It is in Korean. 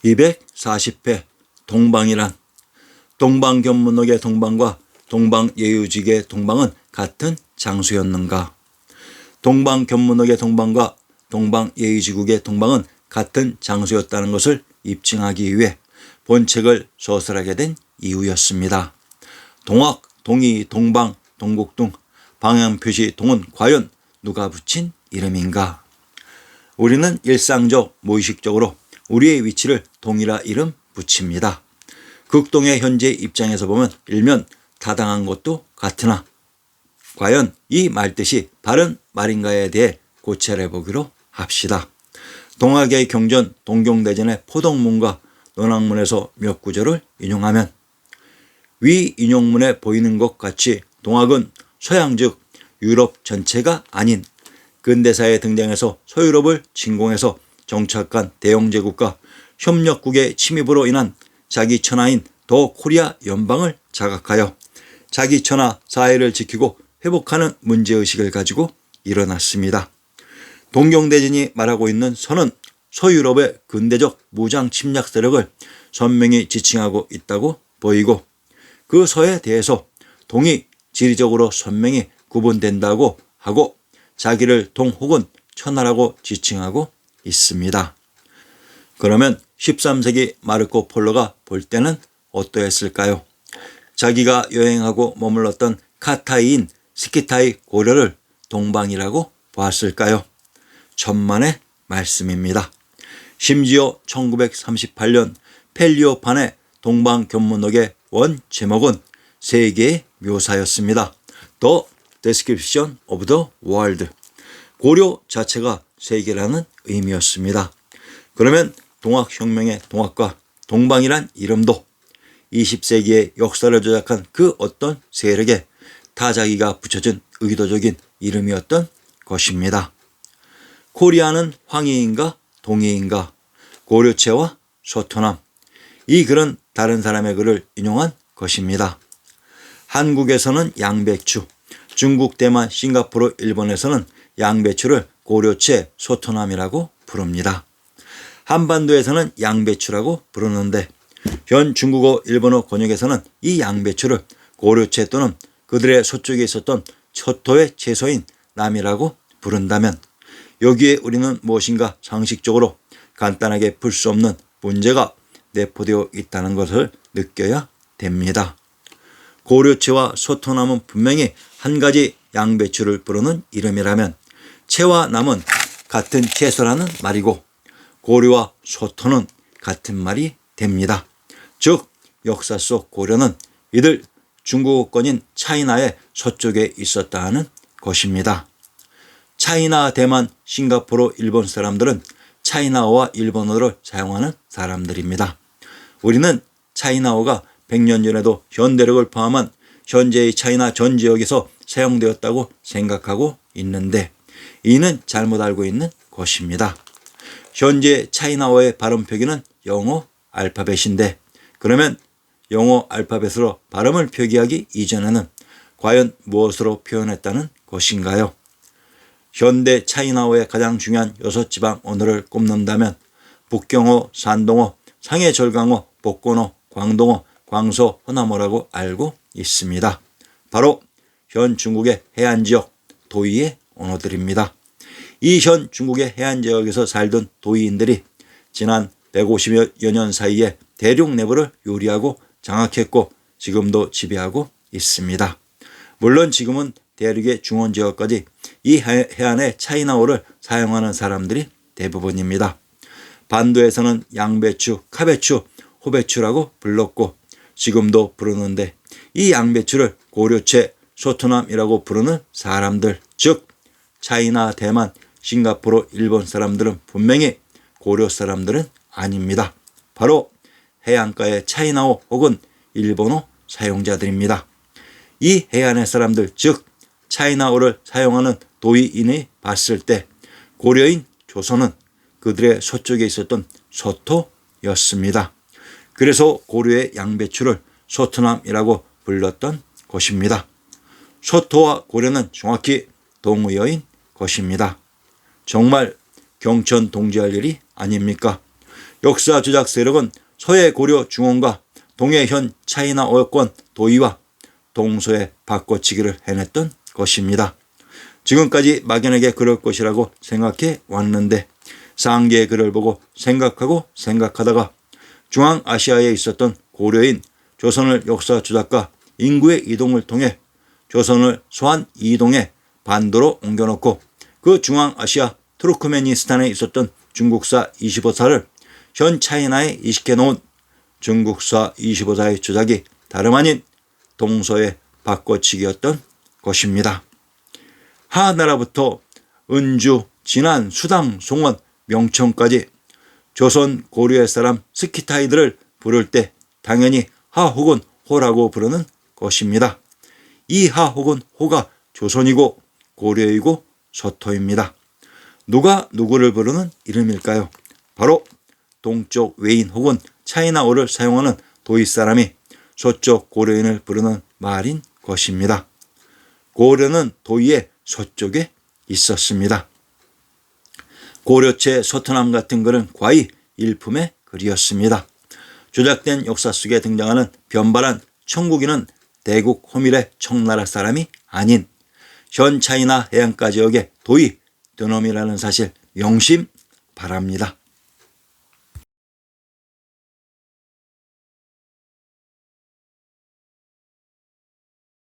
240회 동방이란 동방견문록의 동방과 동방예의지국의 동방은 같은 장소였는가? 동방견문록의 동방과 동방예의지국의 동방은 같은 장소였다는 것을 입증하기 위해 본책을 소설하게 된 이유였습니다. 동학, 동이, 동방, 동국 등 방향표시 동은 과연 누가 붙인 이름인가? 우리는 일상적, 무의식적으로 우리의 위치를 동이라 이름 붙입니다. 극동의 현재 입장에서 보면 일면 타당한 것도 같으나 과연 이 말뜻이 바른 말인가에 대해 고찰해 보기로 합시다. 동학의 경전 동경대전의 포동문과 논학문에서 몇 구절을 인용하면 위 인용문에 보이는 것 같이 동학은 서양 즉 유럽 전체가 아닌 근대사에 등장해서 서유럽을 침공해서 정착한 대영제국과 협력국의 침입으로 인한 자기 천하인 더 코리아 연방을 자각하여 자기 천하 사회를 지키고 회복하는 문제의식을 가지고 일어났습니다. 동경대전이 말하고 있는 선은 서유럽의 근대적 무장 침략 세력을 선명히 지칭하고 있다고 보이고 그 서에 대해서 동이 지리적으로 선명히 구분된다고 하고 자기를 동 혹은 천하라고 지칭하고 있습니다. 그러면 13세기 마르코 폴로가 볼 때는 어떠했을까요? 자기가 여행하고 머물렀던 카타이인 스키타이 고려를 동방이라고 보았을까요? 천만의 말씀입니다. 심지어 1938년 펠리오판의 동방견문록의 원 제목은 세계의 묘사였습니다. The Description of the World. 고려 자체가 세계라는 의미였습니다. 그러면 동학혁명의 동학과 동방이란 이름도 20세기의 역사를 조작한 그 어떤 세력에 타자기가 붙여진 의도적인 이름이었던 것입니다. 코리아는 황해인가 동해인가 고려체와 소토남. 이 글은 다른 사람의 글을 인용한 것입니다. 한국에서는 양배추, 중국, 대만, 싱가포르, 일본에서는 양배추를 고려체 소토남이라고 부릅니다. 한반도에서는 양배추라고 부르는데 현 중국어, 일본어 권역에서는 이 양배추를 고려체 또는 그들의 서쪽에 있었던 처토의 채소인 남이라고 부른다면 여기에 우리는 무엇인가 상식적으로 간단하게 풀 수 없는 문제가 내포되어 있다는 것을 느껴야 됩니다. 고려채와 소토남은 분명히 한 가지 양배추를 부르는 이름이라면 채와 남은 같은 채소라는 말이고 고려와 소토는 같은 말이 됩니다. 즉 역사 속 고려는 이들 중국어권인 차이나의 서쪽에 있었다 하는 것입니다. 차이나, 대만, 싱가포르, 일본 사람들은 차이나어와 일본어를 사용하는 사람들입니다. 우리는 차이나어가 100년 전에도 현대력을 포함한 현재의 차이나 전 지역에서 사용되었다고 생각하고 있는데 이는 잘못 알고 있는 것입니다. 현재 차이나어의 발음 표기는 영어 알파벳인데 그러면 영어 알파벳으로 발음을 표기하기 이전에는 과연 무엇으로 표현했다는 것인가요? 현대 차이나어의 가장 중요한 6지방 언어를 꼽는다면 북경어, 산동어, 상해절강어, 복건어, 광동어, 광서, 호남어라고 알고 있습니다. 바로 현 중국의 해안지역 도이의 언어들입니다. 이 현 중국의 해안지역에서 살던 도이인들이 지난 150여 년 사이에 대륙 내부를 요리하고 장악했고 지금도 지배하고 있습니다. 물론 지금은 대륙의 중원지역까지 이 해안의 차이나어를 사용하는 사람들이 대부분입니다. 반도에서는 양배추, 카배추, 호배추라고 불렀고 지금도 부르는데 이 양배추를 고려채, 소토남이라고 부르는 사람들 즉 차이나, 대만, 싱가포르, 일본 사람들은 분명히 고려 사람들은 아닙니다. 바로 해안가의 차이나어 혹은 일본어 사용자들입니다. 이 해안의 사람들 즉 차이나어를 사용하는 도이인이 봤을 때 고려인 조선은 그들의 서쪽에 있었던 서토였습니다. 그래서 고려의 양배추를 소토남이라고 불렀던 것입니다. 서토와 고려는 정확히 동의어인 것입니다. 정말 경천동지할 일이 아닙니까? 역사 조작 세력은 서해 고려 중원과 동해 현 차이나 어권 도의와 동서의 바꿔치기를 해냈던 것입니다. 지금까지 막연하게 그럴 것이라고 생각해 왔는데 상계의 글을 보고 생각하다가 중앙아시아에 있었던 고려인 조선을 역사 조작과 인구의 이동을 통해 조선을 소환 이동해 반도로 옮겨놓고 그 중앙아시아 투르크메니스탄에 있었던 중국사 25사를 현 차이나에 이식해 놓은 중국사 25사의 조작이 다름 아닌 동서의 바꿔치기였던 것입니다. 하나라부터 은주, 진안, 수당, 송원, 명청까지 조선 고려의 사람 스키타이들을 부를 때 당연히 하 혹은 호라고 부르는 것입니다. 이 하 혹은 호가 조선이고 고려이고 서토입니다. 누가 누구를 부르는 이름일까요? 바로 동쪽 외인 혹은 차이나어를 사용하는 도이 사람이 서쪽 고려인을 부르는 말인 것입니다. 고려는 도의의 서쪽에 있었습니다. 고려체 서터남 같은 글은 과히 일품의 글이었습니다. 조작된 역사 속에 등장하는 변발한 청국인은 대국 호밀의 청나라 사람이 아닌 현 차이나 해안가 지역의 도의 드놈이라는 사실 명심 바랍니다.